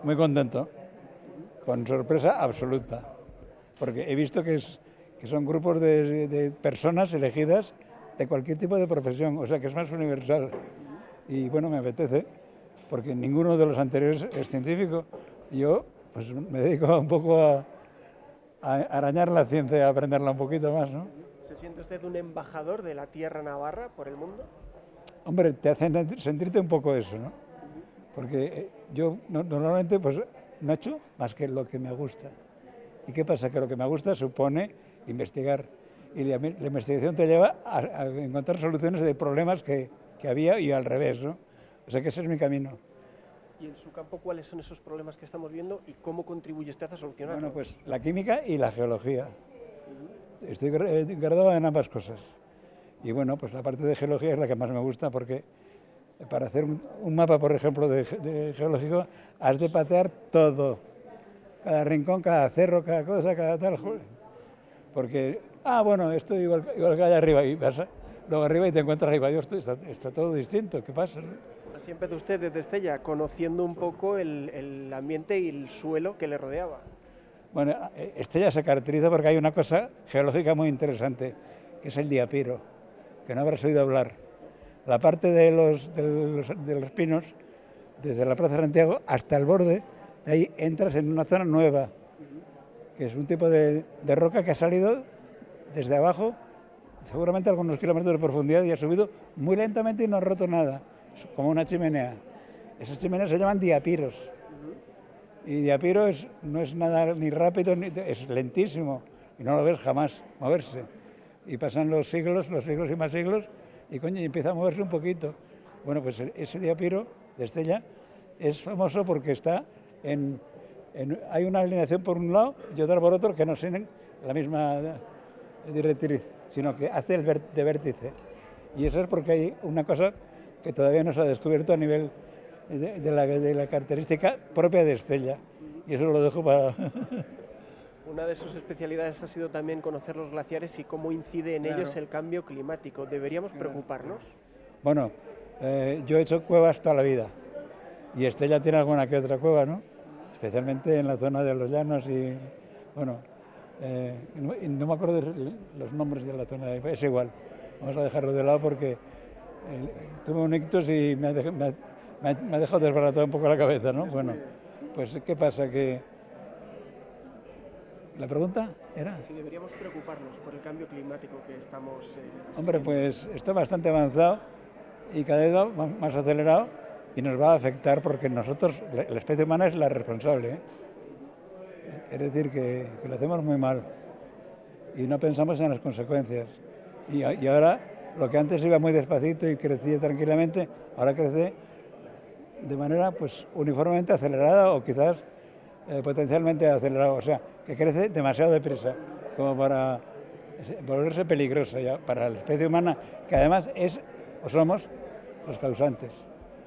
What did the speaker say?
muy contento, con sorpresa absoluta, porque he visto que son grupos de personas elegidas de cualquier tipo de profesión, o sea que es más universal. Y bueno, me apetece, porque ninguno de los anteriores es científico. Yo pues me dedico un poco a arañar la ciencia, a aprenderla un poquito más, ¿no? ¿Se siente usted un embajador de la tierra navarra por el mundo? Hombre, te hace sentirte un poco eso, ¿no? Porque yo normalmente pues no he hecho más que lo que me gusta. ¿Y qué pasa? Que lo que me gusta supone investigar. Y la investigación te lleva a encontrar soluciones de problemas que había y al revés, ¿no? O sea que ese es mi camino. Y en su campo, ¿cuáles son esos problemas que estamos viendo y cómo contribuye usted a solucionarlos? Bueno, pues la química y la geología. Estoy graduado en ambas cosas. Y bueno, pues la parte de geología es la que más me gusta porque para hacer un mapa, por ejemplo, de geológico, has de patear todo. Cada rincón, cada cerro, cada cosa, cada tal. Porque, bueno, esto igual que allá arriba. Y vas luego arriba y te encuentras arriba. Dios, está todo distinto. ¿Qué pasa? Así empezó usted desde Estella, conociendo un poco el ambiente y el suelo que le rodeaba. Bueno, Estella se caracteriza porque hay una cosa geológica muy interesante, que es el diapiro, que no habrás oído hablar. La parte de los pinos, desde la Plaza de Santiago hasta el borde, de ahí entras en una zona nueva, que es un tipo de roca que ha salido desde abajo, seguramente a algunos kilómetros de profundidad, y ha subido muy lentamente y no ha roto nada, es como una chimenea. Esas chimeneas se llaman diapiros. Y diapiro no es nada ni rápido, es lentísimo, y no lo ves jamás moverse. Y pasan los siglos y más siglos, y coño, y empieza a moverse un poquito. Bueno, pues ese diapiro de Estella es famoso porque está hay una alineación por un lado y otra por otro que no siguen la misma directriz, sino que hace de vértice. Y eso es porque hay una cosa que todavía no se ha descubierto a nivel de la característica propia de Estella. Y eso lo dejo para... Una de sus especialidades ha sido también conocer los glaciares y cómo incide en ellos el cambio climático. ¿Deberíamos preocuparnos? Bueno, yo he hecho cuevas toda la vida y Estella tiene alguna que otra cueva, ¿no? Especialmente en la zona de los llanos y, bueno, no me acuerdo de los nombres de la zona, es igual, vamos a dejarlo de lado porque tuve un ictus y me ha dejado desbaratada un poco la cabeza, ¿no? Bueno, pues ¿qué pasa? Que ¿la pregunta era? Si deberíamos preocuparnos por el cambio climático que estamos Hombre, pues está bastante avanzado y cada vez va más acelerado y nos va a afectar porque nosotros, la especie humana es la responsable, ¿eh? Es decir, que lo hacemos muy mal y no pensamos en las consecuencias. Y ahora, lo que antes iba muy despacito y crecía tranquilamente, ahora crece de manera pues uniformemente acelerada o quizás potencialmente acelerado, o sea, que crece demasiado deprisa, como para volverse peligrosa ya para la especie humana, que además es o somos los causantes.